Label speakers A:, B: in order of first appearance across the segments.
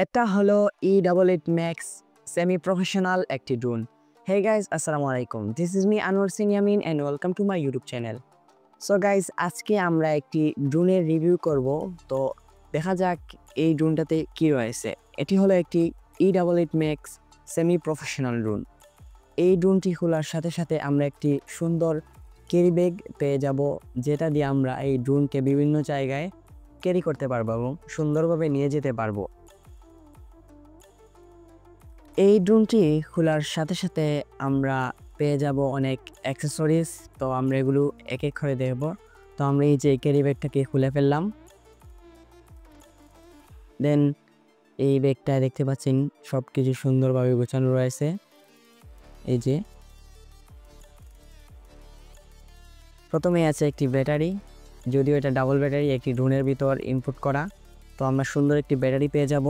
A: এটা হলো E88 Max semi professional একটি ড্রোন। Hey guys, আসসালামু আলাইকুম। This is me Anwar Sinyamin and welcome to my YouTube channel. So guys, আজকে আমরা একটি ড্রোনের রিভিউ করব। তো দেখা যাক এই ড্রোনটাতে কি রয়েছে। এটি হলো একটি E88 Max semi professional drone. এই ড্রোনটি খোলার সাথে সাথে আমরা একটি সুন্দর ক্যারি ব্যাগ পেয়ে যাব, যেটা দিয়ে আমরা এই ড্রোনকে বিভিন্ন জায়গায় ক্যারি করতে পারবো এবং সুন্দরভাবে নিয়ে যেতে পারবো। এই ড্রোনটি খোলার সাথে সাথে আমরা পেয়ে যাব অনেক অ্যাক্সেসরিজ। তো আমরা এগুলো এক এক করে দেখব। তো আমরা এই যে ক্যারি ব্যাগটাকে খুলে ফেললাম। দেন এই ব্যাগটা দেখতে পাচ্ছেন সব কিছু সুন্দরভাবে গোছানো রয়েছে। এই যে প্রথমে আছে একটি ব্যাটারি, যদিও এটা ডাবল ব্যাটারি, একটি ড্রোনের ভিতর ইনপুট করা। তো আমরা সুন্দর একটি ব্যাটারি পেয়ে যাব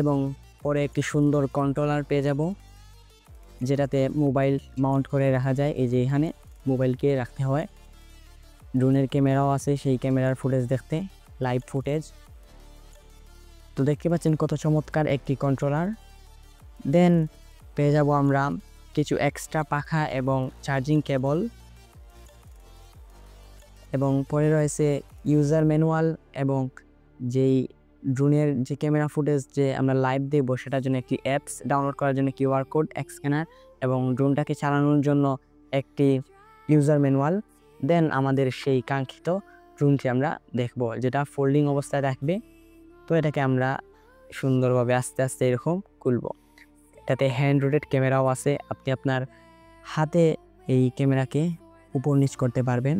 A: এবং পরে একটি সুন্দর কন্ট্রোলার পেয়ে যাব, যেটাতে মোবাইল মাউন্ট করে রাখা যায়। এই যে এখানে মোবাইলকে রাখতে হয়। ড্রোনের ক্যামেরাও আছে, সেই ক্যামেরার ফুটেজ দেখতে, লাইভ ফুটেজ। তো দেখতে পাচ্ছেন কত চমৎকার একটি কন্ট্রোলার। দেন পেয়ে যাব আমরা কিছু এক্সট্রা পাখা এবং চার্জিং কেবল, এবং পরে রয়েছে ইউজার ম্যানুয়াল এবং যেই ড্রোনের যে ক্যামেরা ফুটেজ যে আমরা লাইভ দেব সেটার জন্য একটি অ্যাপস ডাউনলোড করার জন্য কিউআর কোড, স্ক্যানার এবং ড্রোনটাকে চালানোর জন্য একটি ইউজার ম্যানুয়াল। দেন আমাদের সেই কাঙ্ক্ষিত ড্রোনটি আমরা দেখব, যেটা ফোল্ডিং অবস্থায় থাকবে। তো এটাকে আমরা সুন্দরভাবে আস্তে আস্তে এরকম খুলব। এটাতে হ্যান্ড রোটেট ক্যামেরাও আছে, আপনি আপনার হাতে এই ক্যামেরাকে উপর নিচ করতে পারবেন।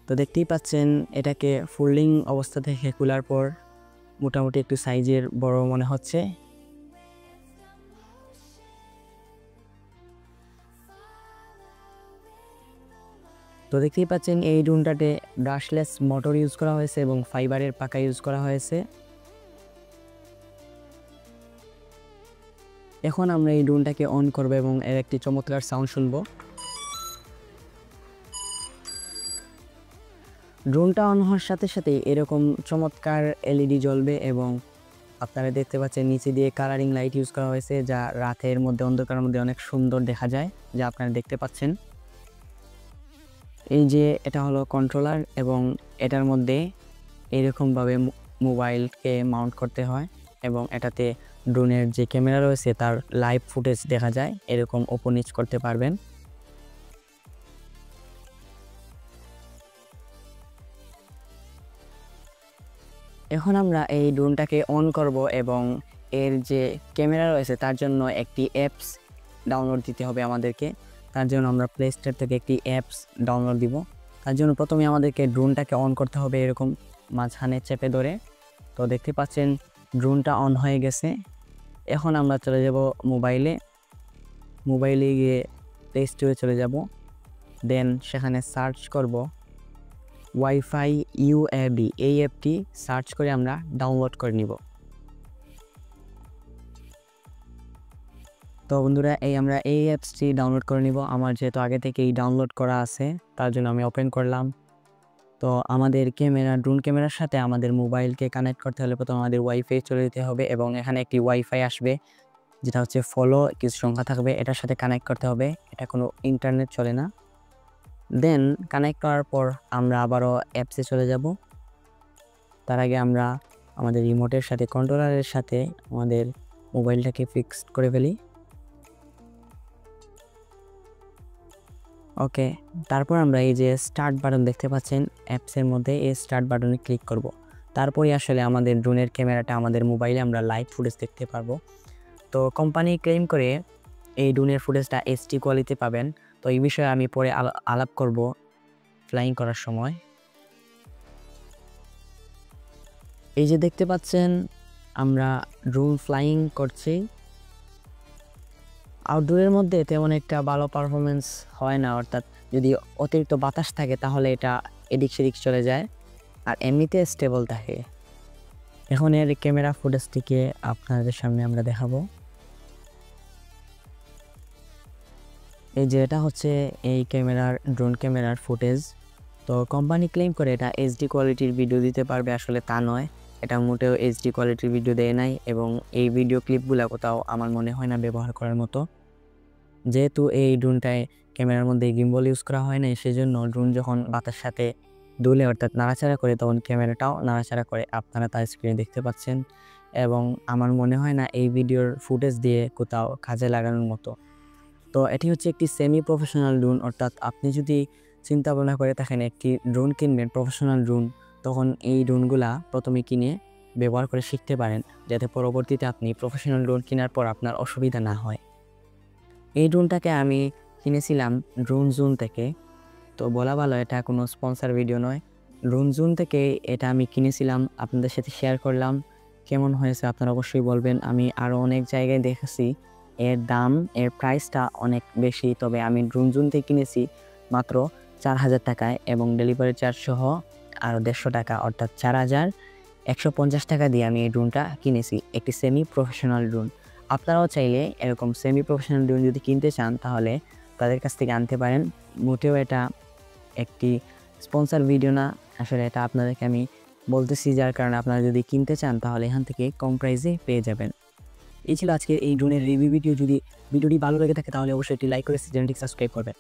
A: তো দেখতেই পাচ্ছেন এটাকে ফোল্ডিং অবস্থা থেকে খোলার পর মোটামুটি একটু সাইজের বড় মনে হচ্ছে। তো দেখতেই পাচ্ছেন এই ড্রোনটাতে ব্রাশলেস মোটর ইউজ করা হয়েছে এবং ফাইবারের পাকা ইউজ করা হয়েছে। এখন আমরা এই ড্রোনটাকে অন করব এবং এর একটি চমৎকার সাউন্ড শুনবো। ড্রোনটা অন হওয়ার সাথে সাথে এরকম চমৎকার এলইডি জ্বলবে এবং আপনারা দেখতে পাচ্ছেন নিচে দিয়ে কালারিং লাইট ইউজ করা হয়েছে, যা রাতের মধ্যে অন্ধকারের মধ্যে অনেক সুন্দর দেখা যায়, যা আপনারা দেখতে পাচ্ছেন। এই যে এটা হলো কন্ট্রোলার এবং এটার মধ্যে এরকমভাবে মোবাইলকে মাউন্ট করতে হয় এবং এটাতে ড্রোনের যে ক্যামেরা রয়েছে তার লাইভ ফুটেজ দেখা যায়, এরকম ওপর নিচ করতে পারবেন। এখন আমরা এই ড্রোনটাকে অন করব এবং এর যে ক্যামেরা রয়েছে তার জন্য একটি অ্যাপস ডাউনলোড দিতে হবে আমাদেরকে। তার জন্য আমরা প্লে স্টোর থেকে একটি অ্যাপস ডাউনলোড দিব। তার জন্য প্রথমে আমাদেরকে ড্রোনটাকে অন করতে হবে এরকম মাঝখানে চেপে ধরে। তো দেখতে পাচ্ছেন ড্রোনটা অন হয়ে গেছে। এখন আমরা চলে যাব মোবাইলে গিয়ে প্লে স্টোরে চলে যাব। দেন সেখানে সার্চ করব ওয়াইফাই ইউএবি, এই অ্যাপটি সার্চ করে আমরা ডাউনলোড করে নিব। তো বন্ধুরা আমরা এই অ্যাপসটি ডাউনলোড করে নিব। আমার যেহেতু আগে থেকেই ডাউনলোড করা আছে তার জন্য আমি ওপেন করলাম। তো আমাদের ড্রোন ক্যামেরার সাথে আমাদের মোবাইলকে কানেক্ট করতে হলে প্রথমে আমাদের ওয়াইফাই চলে যেতে হবে এবং এখানে একটি ওয়াইফাই আসবে, যেটা হচ্ছে ফলো কিছু সংখ্যা থাকবে, এটার সাথে কানেক্ট করতে হবে। এটা কোনো ইন্টারনেট চলে না। দেন কানেক্ট করার পর আমরা আবারও অ্যাপসে চলে যাব। তার আগে আমরা আমাদের রিমোটের সাথে কন্ট্রোলারের সাথে আমাদের মোবাইলটাকে ফিক্সড করে ফেলি। ওকে, তারপর আমরা এই যে স্টার্ট বাটন দেখতে পাচ্ছেন অ্যাপসের মধ্যে, এই স্টার্ট বাটনে ক্লিক করব। তারপরে আসলে আমাদের ড্রোনের ক্যামেরাটা আমাদের মোবাইলে আমরা লাইভ ফুটেজ দেখতে পারবো। তো কোম্পানি ক্লেম করে এই ড্রোনের ফুটেজটা এইচডি কোয়ালিটি পাবেন। তো এই বিষয়ে আমি পরে আলাপ করব ফ্লাইং করার সময়। এই যে দেখতে পাচ্ছেন আমরা ড্রোন ফ্লাইং করছি। আউটডোরের মধ্যে তেমন একটা ভালো পারফরমেন্স হয় না, অর্থাৎ যদি অতিরিক্ত বাতাস থাকে তাহলে এটা এদিক সেদিক চলে যায়, আর এমনিতে স্টেবল থাকে। এখন এর ক্যামেরা ফুটেজটিকে আপনাদের সামনে আমরা দেখাবো। এই যে এটা হচ্ছে এই ড্রোন ক্যামেরার ফুটেজ। তো কোম্পানি ক্লেম করে এটা এইচডি কোয়ালিটির ভিডিও দিতে পারবে, আসলে তা নয়, এটা মোটেও এইচডি কোয়ালিটির ভিডিও দেয় নাই এবং এই ভিডিও ক্লিপগুলো কোথাও আমার মনে হয় না ব্যবহার করার মতো। যেহেতু এই ড্রোনটায় ক্যামেরার মধ্যে গিম্বল ইউজ করা হয় না, সেজন্য ড্রোন যখন বাতার সাথে দুলে অর্থাৎ নাড়াচাড়া করে তখন ক্যামেরাটাও নাড়াচাড়া করে, আপনারা তার স্ক্রিনে দেখতে পাচ্ছেন। এবং আমার মনে হয় না এই ভিডিওর ফুটেজ দিয়ে কোথাও কাজে লাগানোর মতো। তো এটি হচ্ছে একটি সেমি প্রফেশনাল ড্রোন, অর্থাৎ আপনি যদি চিন্তা ভাবনা করে থাকেন একটি ড্রোন কিনবেন প্রফেশনাল ড্রোন, তখন এই ড্রোনগুলা প্রথমে কিনে ব্যবহার করে শিখতে পারেন, যাতে পরবর্তীতে আপনি প্রফেশনাল ড্রোন কেনার পর আপনার অসুবিধা না হয়। এই ড্রোনটাকে আমি কিনেছিলাম ড্রোন জোন থেকে। তো বলা ভালো এটা কোনো স্পন্সর ভিডিও নয়, ড্রোন জোন থেকে এটা আমি কিনেছিলাম, আপনাদের সাথে শেয়ার করলাম। কেমন হয়েছে আপনারা অবশ্যই বলবেন। আমি আরও অনেক জায়গায় দেখেছি এর দাম, এর প্রাইসটা অনেক বেশি, তবে আমি ড্রোন জোন থেকে কিনেছি মাত্র 4000 টাকায় এবং ডেলিভারি চার্জ সহ আরও 150 টাকা, অর্থাৎ 4150 টাকা দিয়ে আমি এই ড্রোনটা কিনেছি, একটি সেমি প্রফেশনাল ড্রোন। আপনারাও চাইলে এরকম সেমি প্রফেশনাল ড্রোন যদি কিনতে চান তাহলে তাদের কাছ থেকে আনতে পারেন। মোটেও এটা একটি স্পন্সর ভিডিও না, আসলে এটা আপনাদেরকে আমি বলতেছি, যার কারণে আপনারা যদি কিনতে চান তাহলে এখান থেকে কম প্রাইসে পেয়ে যাবেন। এই ছিল আজকে এই ড্রোনের রিভিউ ভিডিও। যদি ভিডিওটি ভালো লেগে থাকে তাহলে অবশ্যই একটি লাইক করে চ্যানেলটি সাবস্ক্রাইব করবেন।